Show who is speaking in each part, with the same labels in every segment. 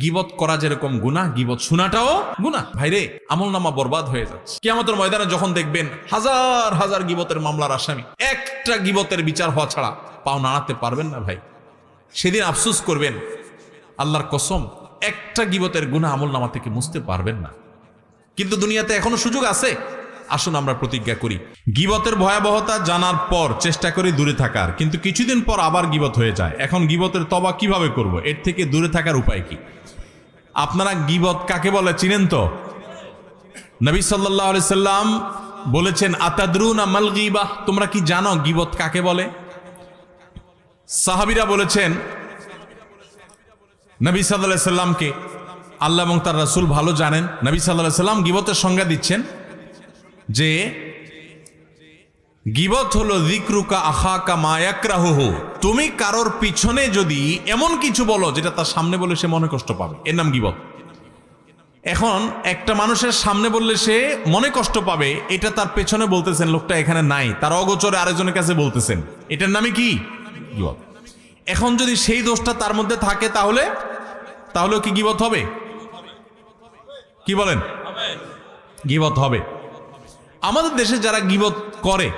Speaker 1: গীবত করা যেরকম গুনাহ, গীবত শোনাটাও গুনাহ। ভাইরে, আমলনামা বরবাদ হয়ে যাচ্ছে। কিয়ামতের ময়দানে যখন দেখবেন হাজার হাজার গীবতের মামলার আসামি, একটা গীবতের বিচার হওয়া ছাড়া পাও নাড়াতে পারবেন না ভাই। সেদিন আফসোস করবেন, আল্লাহর কসম, একটা গীবতের গুনাহ আমলনামা থেকে মুছতে পারবেন না। কিন্তু দুনিয়াতে এখনো সুযোগ আছে। আসুন আমরা প্রতিজ্ঞা করি, গীবতের ভয়াবহতা জানার পর চেষ্টা করি দূরে থাকার, কিন্তু কিছুদিন পর আবার গীবত হয়ে যায়। এখন গীবতের তওবা কিভাবে করব? এর থেকে দূরে থাকার উপায় কি? আপনারা গীবত কাকে বলে চিনেন তো? নবী সাল্লাল্লাহু আলাইহি সাল্লাম বলেছেন, আতাদরুনা মাল গীবাহ, তোমরা কি জানো গীবত কাকে বলে? সাহাবীরা বলেছেন নবী সাল্লাল্লাহু আলাইহি সাল্লামকে, আল্লাহ এবং তার রাসূল ভালো জানেন। নবী সাল্লাল্লাহু আলাইহি সাল্লাম গীবতের সংজ্ঞা দিচ্ছেন যে গীবত হলো যিকরুকা আখাকা মা ইয়াকরাহুহু, তুমি কারোর পিছনে যদি এমন কিছু বলো যেটা তার সামনে বলে সে মনে কষ্ট পাবে, এর নাম গীবত। এখন একটা মানুষের সামনে বললে সে মনে কষ্ট পাবে, এটা তার পেছনে বলতেছেন, লোকটা এখানে নাই, তার অগোচরে আরেকজনের কাছে বলতেছেন, এটার নামে কি? গীবত। এখন যদি সেই দোষটা তার মধ্যে থাকে তাহলেও কি গীবত হবে? কি বলেন? গীবত হবে। আমাদের দেশে যারা গীবত করে,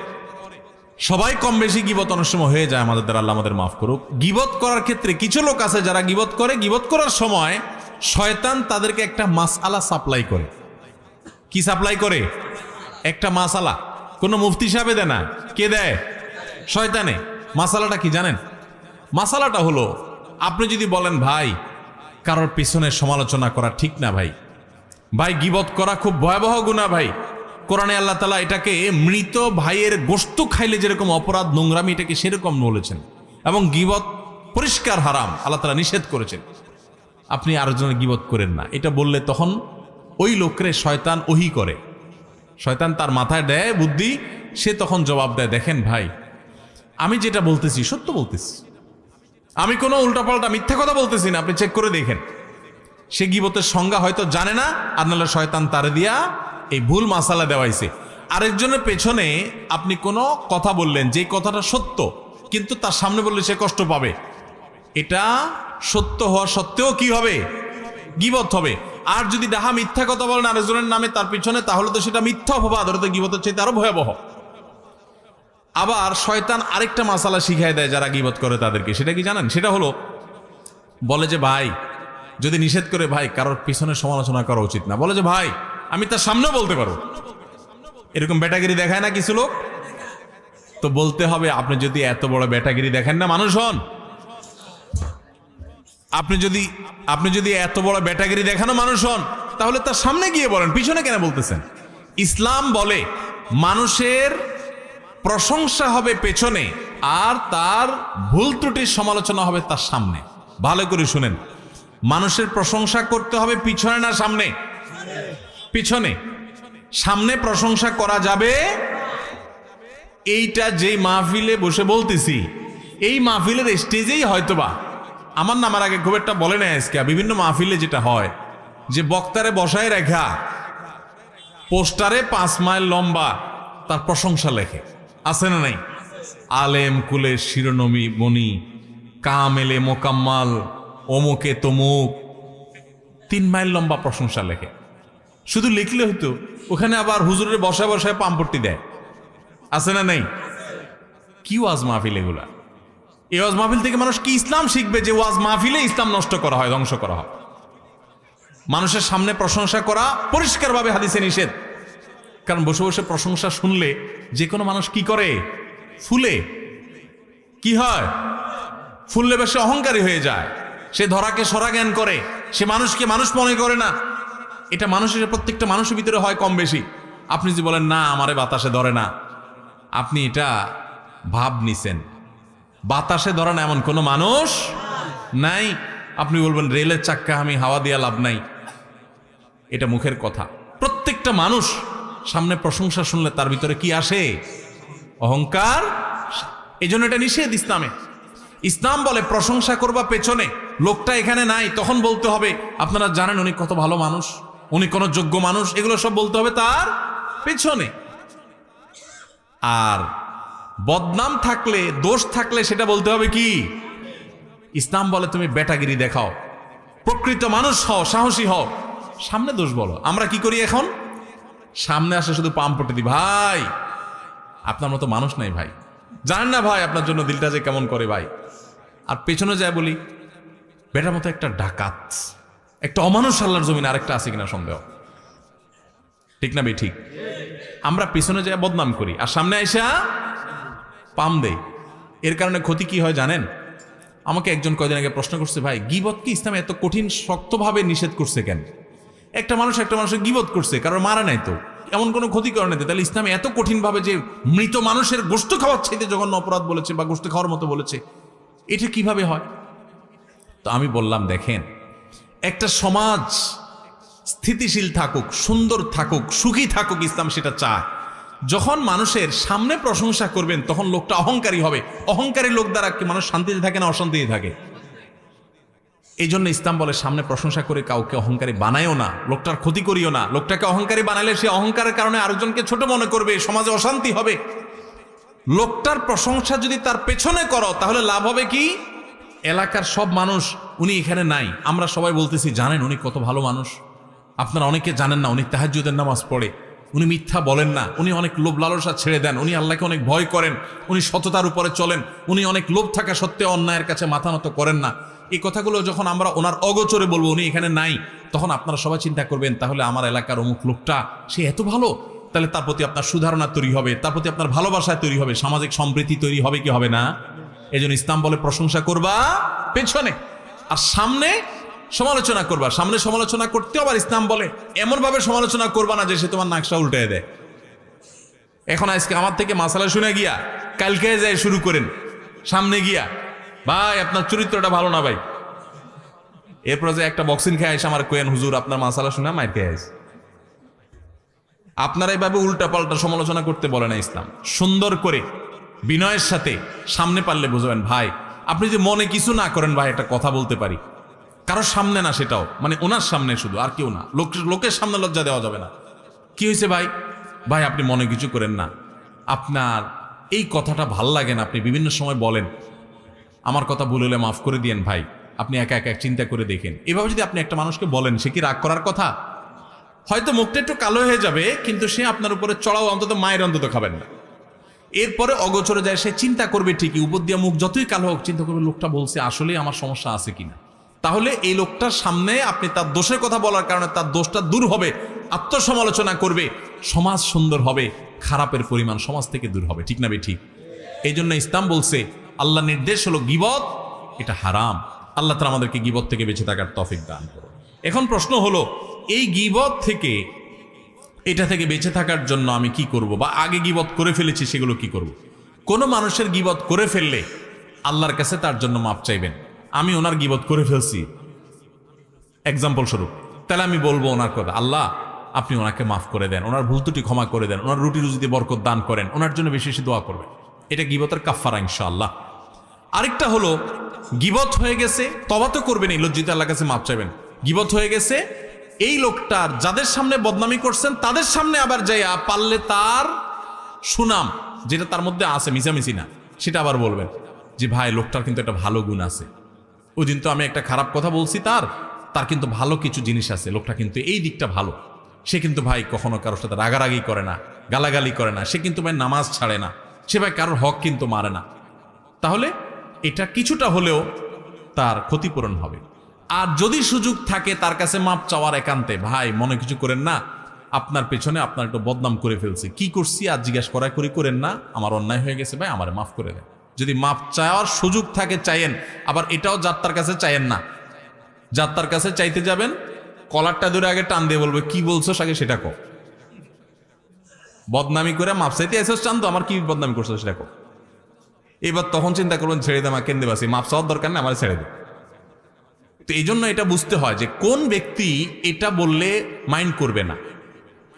Speaker 1: সবাই কম বেশি গীবত অনেক সময় হয়ে যায় আমাদের দ্বারা, আল্লাহ আমাদের মাফ করুক। গীবত করার ক্ষেত্রে কিছু লোক আছে যারা গীবত করে, গীবত করার সময় শয়তান তাদেরকে একটা মাসআলা সাপ্লাই করে। কি সাপ্লাই করে? একটা মাসআলা। কোন মুফতি সাহেব দেয় না, কে দেয়? শয়তানে। মাসআলাটা কি জানেন? মাসআলাটা হলো, আপনি যদি বলেন ভাই কারোর পিছনে সমালোচনা করা ঠিক না ভাই, ভাই গীবত করা খুব ভয়াবহ গুনাহ ভাই, কোরআনে আল্লাহ তাআলা এটাকে মৃত ভাইয়ের গোশত খাইলে যেরকম অপরাধ, নোংরামি, এটাকে সেরকম বলেছেন, এবং গীবত পরিষ্কার হারাম, আল্লাহ তাআলা নিষেধ করেছেন। আপনি আরেকজনের গীবত করেন না, এটা বললে তখন ওই লোকরে শয়তান ওহী করে, শয়তান তার মাথায় দেয় বুদ্ধি, সে তখন জবাব দেয়, দেখেন ভাই আমি যেটা বলতেছি সত্য বলতেছি, আমি কোনো উল্টাপাল্টা মিথ্যা কথা বলতেছি না, আপনি চেক করে দেখেন। সে গীবতের সংজ্ঞা হয়তো জানে না, আর নাহলে শয়তান তারে দিয়া এই ভুল মাসালা দেওয়াইছে। আরেকজনের পেছনে আপনি কোনো কথা বললেন, যে কথাটা সত্য, কিন্তু তার সামনে বললে সে কষ্ট পাবে, এটা সত্য হওয়া সত্ত্বেও কি হবে? গীবত হবে। আর যদি ডাহা মিথ্যা কথা বলেন আরেকজনের নামে তার পিছনে, তাহলে তো সেটা মিথ্যা অপবাদ, ওটা তো গীবতের চাইতে আরো ভয়াবহ। আবার শয়তান আরেকটা মাসালা শিখায় দেয় যারা গীবত করে তাদেরকে, সেটা কি জানেন? সেটা হলো, বলে যে ভাই যদি নিষেধ করে ভাই কারোর পিছনে সমালোচনা করা উচিত না, বলে যে ভাই আমি তার সামনেও বলতে পারবো, এরকম বেটাগিরি দেখায় না কিছু লোক? তো বলতে হবে, আপনি যদি এত বড় বেটাগিরি দেখেন না মানুষ হন, আপনি যদি এত বড় বেটাগিরি দেখানো মানুষ হন, তাহলে তার সামনে গিয়ে বলেন, পিছনে কেন বলতেছেন? ইসলাম বলে মানুষের প্রশংসা হবে পেছনে, আর তার ভুল ত্রুটির সমালোচনা হবে তার সামনে। ভালো করে শুনেন, মানুষের প্রশংসা করতে হবে পিছনে না সামনে? পিছনে। সামনে প্রশংসা করা যাবে, এইটা যেই মাহফিলে বসে বলতেছি, এই মাহফিলের স্টেজেই হয়তোবা, আমার নামার আগে খুব একটা বলে নেয় আজকে, বিভিন্ন মাহফিলে যেটা হয় যে বক্তারে বসায় রেখা পোস্টারে 5 মাইল লম্বা তার প্রশংসা লেখে, আছে না নাই? আলেম কুলের শিরোনবী মণি, কামেলে মোকাম্মাল, অমুকে তমুক, 3 মাইল লম্বা প্রশংসা লেখে। শুধু লিখলে হইতো, ওখানে আবার হুজুরের বসায় বসায় পাম্পটি দেয়, আছে না নাই? কি ওয়াজ মাহফিল এগুলা? এই ওয়াজ মাহফিল থেকে মানুষ কি ইসলাম শিখবে যে ওয়াজ মাহফিলে ইসলাম নষ্ট করা হয়, ধ্বংস করা হয়? মানুষের সামনে প্রশংসা করা পরিষ্কারভাবে হাদিসে নিষেধ। কারণ বসে বসে প্রশংসা শুনলে যে কোনো মানুষ কি করে? ফুলে। কি হয়? ফুললে বেশি অহংকারী হয়ে যায়, সে ধরাকে সরা জ্ঞান করে, সে মানুষকে মানুষ মনে করে না। এটা মানুষের, প্রত্যেকটা মানুষের ভিতরে হয় কম বেশি। আপনি যদি বলেন না আমারে বাতাসে ধরে না, আপনি এটা ভাব নিছেন। বাতাসে ধরে না এমন কোনো মানুষ নাই। আপনি বলবেন রেলের চাক্কা আমি হাওয়া দিয়া লাভ নাই, এটা মুখের কথা। প্রত্যেকটা মানুষ সামনে প্রশংসা শুনলে তার ভিতরে কি আসে? অহংকার। এই জন্য এটা নিষেধ ইসলামে। ইসলাম বলে প্রশংসা করবা পেছনে, লোকটা এখানে নাই, তখন বলতে হবে আপনারা জানেন উনি কত ভালো মানুষ, উনি কোন যোগ্য মানুষ, এগুলো সব বলতে হবে তার পেছনে। আর বদনাম থাকলে, দোষ থাকলে সেটা বলতে হবে কি? ইসলাম বলে তুমি বেটাগিরি দেখাও, প্রকৃত মানুষ হও, সাহসী হও, সামনে দোষ বলো। আমরা কি করি এখন? সামনে আসে শুধু পাম পটে দি, ভাই আপনার মতো মানুষ নাই ভাই, জানেন না ভাই আপনার জন্য দিলটা যে কেমন করে ভাই। আর পেছনে যায় বলি বেটার মতো একটা ডাকাত, একটা অমানুষ আল্লাহর জমিনে আরেকটা আছে কিনা সন্দেহ, ঠিক না ভাই? ঠিক। আমরা পিছনে যায় বদনাম করি আর সামনে আইসা পাম দেই। এর কারণে ক্ষতি কি হয় জানেন? আমাকে একজন কয়দিন আগে প্রশ্ন করছে, ভাই গীবত কি ইসলামে এত কঠিন শক্তভাবে নিষেধ করছে কেন? একটা মানুষ একটা মানুষের গীবত করছে, কারণ মারা নাই তো, এমন কোনো ক্ষতি করে নাই, তাহলে ইসলামে এত কঠিন ভাবে যে মৃত মানুষের গোশত খাওয়ার চাইতে জঘন্য অপরাধ বলেছে বা গোশত খাওয়ার মতো বলেছে, এটা কিভাবে হয়? তো আমি বললাম, দেখেন, একটা সমাজ স্থিতিশীল থাকুক, সুন্দর থাকুক, সুখী থাকুক, ইসলাম সেটা চায়। যখন মানুষের সামনে প্রশংসা করবেন তখন লোকটা অহংকারী হবে। অহংকারী লোক দ্বারা কি মানুষ শান্তিতে থাকে না অশান্তিতে থাকে? এই জন্য ইসলাম বলে সামনে প্রশংসা করে কাউকে অহংকারী বানায়ও না, লোকটার ক্ষতি করিও না। লোকটাকে অহংকারী বানালে সে অহংকারের কারণে আরেকজনকে ছোট মনে করবে, সমাজে অশান্তি হবে। লোকটার প্রশংসা যদি তার পেছনে করো তাহলে লাভ হবে কি? এলাকার সব মানুষ, উনি এখানে নাই, আমরা সবাই বলতেছি জানেন উনি কত ভালো মানুষ, আপনারা অনেকে জানেন না উনি তাহাজ্জুদের নামাজ পড়ে, উনি মিথ্যা বলেন না, উনি অনেক লোভ লালসা ছেড়ে দেন, উনি আল্লাহকে অনেক ভয় করেন, উনি সততার উপরে চলেন, উনি অনেক লোভ থাকা সত্ত্বেও অন্যায়ের কাছে মাথা নত করেন না। এই কথাগুলো যখন আমরা ওনার অগোচরে বলবো, উনি এখানে নাই, তখন আপনারা সবাই চিন্তা করবেন তাহলে আমার এলাকার অমুক লোকটা সে এত ভালো, তাহলে তার প্রতি আপনার সুধারণা তৈরি হবে, তার প্রতি আপনার ভালোবাসায় তৈরি হবে, সামাজিক সম্প্রীতি তৈরি হবে কি হবে না? এই জন্য ইসলাম বলে প্রশংসা করবা পেছনে, আর সামনে সমালোচনা করবা। সামনে সমালোচনা করতে আবার ইসলাম বলে এমন ভাবে সমালোচনা করবা না যে সে তোমার নাকশা উল্টে দেয়। এখন আজকে আমার থেকে মাসালা শুনে গিয়া কালকে যায় শুরু করেন, সামনে গিয়া ভাই আপনার চরিত্রটা ভালো না ভাই, এরপর যে একটা বক্সিং খেয়ে আসে আমার কোয়েন হুজুর আপনার মাসালা শুনে মাইর খেয়ে আসে। আপনারা এইভাবে উল্টা পাল্টা সমালোচনা করতে বলে না ইসলাম। সুন্দর করে বিনয়ের সাথে সামনে পারলে বুঝবেন, ভাই আপনি যে মনে কিছু না করেন ভাই একটা কথা বলতে পারি, কারোর সামনে না, সেটাও মানে ওনার সামনে শুধু, আর কেউ না, লোকের সামনে লজ্জা দেওয়া যাবে না। কি হয়েছে ভাই? ভাই আপনি মনে কিছু করেন না, আপনার এই কথাটা ভাল লাগে না, আপনি বিভিন্ন সময় বলেন, আমার কথা ভুল হলে মাফ করে দিয়েন ভাই, আপনি একা একা চিন্তা করে দেখেন। এভাবে যদি আপনি একটা মানুষকে বলেন, সে কি রাগ করার কথা? হয়তো মুখটা একটু কালো হয়ে যাবে, কিন্তু সে আপনার উপরে চড়াও অন্তত মায়ের অন্তত খাবেন না। এরপরে অগোচরে যায় সে চিন্তা করবে ঠিকই, উপর দিয়া মুখ যতই কালো হোক চিন্তা করবে লোকটা বলছে আসলেই আমার সমস্যা আছে কিনা। তাহলে এই লোকটার সামনে আপনি তার দোষের কথা বলার কারণে তার দোষটা দূর হবে, আত্মসমালোচনা করবে, সমাজ সুন্দর হবে, খারাপের পরিমাণ সমাজ থেকে দূর হবে, ঠিক না বে ঠিক? এই জন্য ইসলাম বলছে, আল্লাহ নির্দেশ হলো গীবত এটা হারাম। আল্লাহ তাআলা আমাদেরকে গীবত থেকে বেঁচে থাকার তৌফিক দান করুন। এখন প্রশ্ন হলো, এই গীবত থেকে, এটা থেকে বেঁচে থাকার জন্য আমি কি করব, বা আগে গীবত করে ফেলেছি সেগুলো কি করব? কোনো মানুষের গীবত করে ফেললে আল্লাহর কাছে তার জন্য মাপ চাইবেন। আমি ওনার গীবত করে ফেলছি এক্সাম্পল স্বরূপ, তাহলে আমি বলবো ওনার কথা, আল্লাহ আপনি ওনাকে মাফ করে দেন, ওনার ভুল ত্রুটি ক্ষমা করে দেন, ওনার রুটি রুজিতে বরকত দান করেন, ওনার জন্য বেশি বেশি দোয়া করবেন। এটা গীবতের কাফারা ইনশাআল্লাহ। আরেকটা হলো, গীবত হয়ে গেছে, তওবা তো করবেন, এই লজ্জিত আল্লাহর কাছে মাপ চাইবেন। গীবত হয়ে গেছে, এই লোকটার যাদের সামনে বদনামি করছেন তাদের সামনে আবার যাইয়া পারলে তার সুনাম যেটা তার মধ্যে আছে, মিশামিশি না, সেটা আবার বলবেন যে ভাই লোকটার কিন্তু একটা ভালো গুণ আছে, ওই দিন তো আমি একটা খারাপ কথা বলছি, তার কিন্তু ভালো কিছু জিনিস আছে, লোকটা কিন্তু এই দিকটা ভালো, সে কিন্তু ভাই কখনো কারোর সাথে রাগারাগি করে না, গালাগালি করে না, সে কিন্তু ভাই নামাজ ছাড়ে না, সে ভাই কারোর হক কিন্তু মারে না। তাহলে এটা কিছুটা হলেও তার ক্ষতিপূরণ হবে। আর যদি সুযোগ থাকে তার কাছে মাপ চাওয়ার, একান্তে ভাই মনে কিছু করেন না, আপনার পেছনে আপনার একটু বদনাম করে ফেলছি, কি করছি আর জিজ্ঞাসা করেন না, আমার অন্যায় হয়ে গেছে ভাই, আমারে মাফ করে দেন। যদি মাপ চাওয়ার সুযোগ থাকে চাইেন। আবার এটাও যাত্রার কাছে চাইেন না, যাত্রার কাছে চাইতে যাবেন কলারটা ধরে আগে টান দিয়ে বলবে কি বলছো আগে সেটা কো, বদনামি করে মাপ চাইতে এসেছ চান তো আমার কি বদনামি করছো সেটা কো। এবার তখন চিন্তা করবেন ছেড়ে দে, আমার কেন্দ্রে বাসি, মাপ চাওয়ার দরকার নেই, আমার ছেড়ে দে। তো এই জন্য এটা বুঝতে হয় যে কোন ব্যক্তি এটা বললে মাইন্ড করবে না,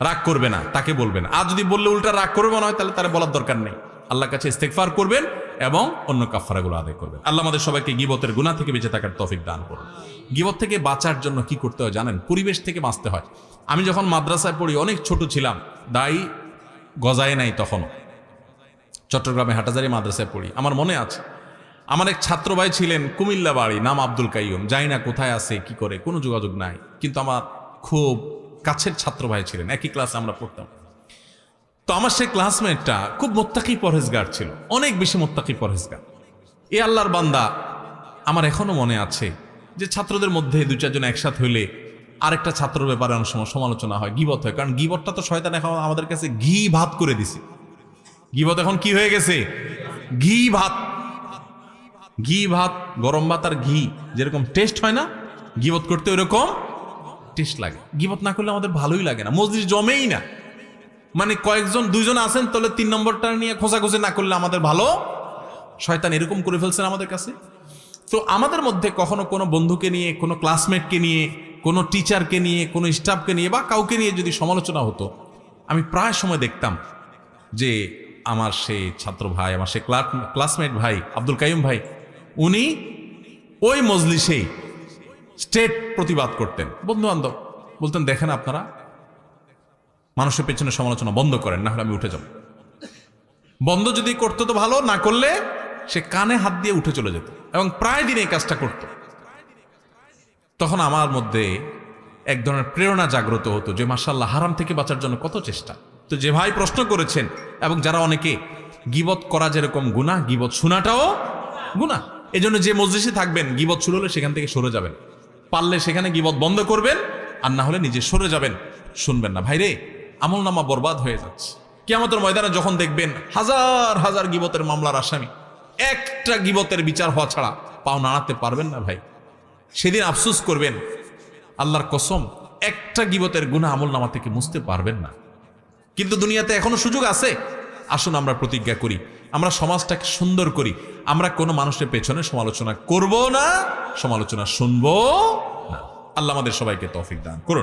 Speaker 1: রাগ করবে না, তাকে বলবেন। আর যদি বললে উল্টা রাগ করবে না হয়, তাহলে তার বলার দরকার নেই, আল্লাহর কাছে ইস্তেগফার করবেন এবং অন্য কাফারাগুলো আদায় করবেন। আল্লাহ আমাদের সবাইকে গীবতের গুনাহ থেকে বেঁচে থাকার তৌফিক দান করুন। গীবত থেকে বাঁচার জন্য কি করতে হয় জানেন? পরিবেশ থেকে বাঁচতে হয়। আমি যখন মাদ্রাসায় পড়ি, অনেক ছোট ছিলাম, দাড়ি গজায় নাই তখন, চট্টগ্রামে হাটাজারি মাদ্রাসায় পড়ি, আমার মনে আছে আমার এক ছাত্র ভাই ছিলেন, কুমিল্লা বাড়ি, নাম আব্দুল কাইয়ুম। জানি না কোথায় আছে, কি করে, কোনো যোগাযোগ নাই, কিন্তু আমার খুব কাছের ছাত্র ভাই ছিলেন, একই ক্লাসে আমরা পড়তাম। তো আমার সেই ক্লাসমেটটা খুব মোত্তাকি পরহেজগার ছিল, অনেক বেশি মোত্তাকি পরহেজগার। এ আল্লাহর বান্দা, আমার এখনো মনে আছে যে ছাত্রদের মধ্যে দু চারজন একসাথে হইলে আরেকটা ছাত্রের ব্যাপারে অনেক সময় সমালোচনা হয়, গীবত হয়। কারণ গীবতটা তো শয়তান এখন আমাদের কাছে ঘি ভাত করে দিছে। গীবত এখন কি হয়ে গেছে? ঘি ভাত। ঘি ভাত, গরম ভাত আর ঘি যেরকম টেস্ট হয় না, গীবত করতে ওইরকম টেস্ট লাগে। গীবত না করলে আমাদের ভালোই লাগে না, মজলিস জমেই না। মানে কয়েকজন দুইজন আছেন, তাহলে 3 নম্বরটা নিয়ে খোঁজাখুঁজি না করলে আমাদের ভালো। শয়তান এরকম করে ফেলছেন আমাদের কাছে। তো আমাদের মধ্যে কখনো কোনো বন্ধুকে নিয়ে, কোনো ক্লাসমেটকে নিয়ে, কোনো টিচারকে নিয়ে, কোনো স্টাফকে নিয়ে বা কাউকে নিয়ে যদি সমালোচনা হতো, আমি প্রায় সময় দেখতাম যে আমার সেই ছাত্র ভাই, আমার সেই ক্লাসমেট ভাই আব্দুল কাইয়ুম ভাই, উনি ওই মজলিসেই স্টেট প্রতিবাদ করতেন। বন্ধু বান্ধব বলতেন, দেখেন আপনারা মানুষের পেছনে সমালোচনা বন্ধ করেন, না হলে আমি উঠে যাব। বন্ধ যদি করতো তো ভালো, না করলে সে কানে হাত দিয়ে উঠে চলে যেত, এবং প্রায় দিন এই কাজটা করত। তখন আমার মধ্যে এক ধরনের প্রেরণা জাগ্রত হতো যে মাশাআল্লাহ, হারাম থেকে বাঁচার জন্য কত চেষ্টা। তো যে ভাই প্রশ্ন করেছেন, এবং যারা অনেকে, গীবত করা যেরকম গুনাহ, গীবত শোনাটাও গুনাহ। এজন্য যে মজলিসে থাকবেন, গীবত শুরু হলে সেখান থেকে সরে যাবেন। পারলে সেখানে গীবত বন্ধ করবেন, আর না হলে নিজে সরে যাবেন, শুনবেন না। ভাইরে, আমলনামা বরবাদ হয়ে যাচ্ছে। কিয়ামতের ময়দানে যখন দেখবেন হাজার হাজার গীবতের মামলার আসামি, একটা গীবতের বিচার হওয়া ছাড়া পাও নাড়াতে পারবেন না ভাই। সেদিন আফসোস করবেন, আল্লাহর কসম, একটা গীবতের গুনাহ আমলনামা থেকে মুছতে পারবেন না। কিন্তু দুনিয়াতে এখনো সুযোগ আছে। আসুন আমরা প্রতিজ্ঞা করি, আমরা সমাজটাকে সুন্দর করি। আমরা কোনো মানুষের পেছনে সমালোচনা করব না, সমালোচনা শুনবো না। আল্লাহ আমাদের সবাইকে তৌফিক দান করুন।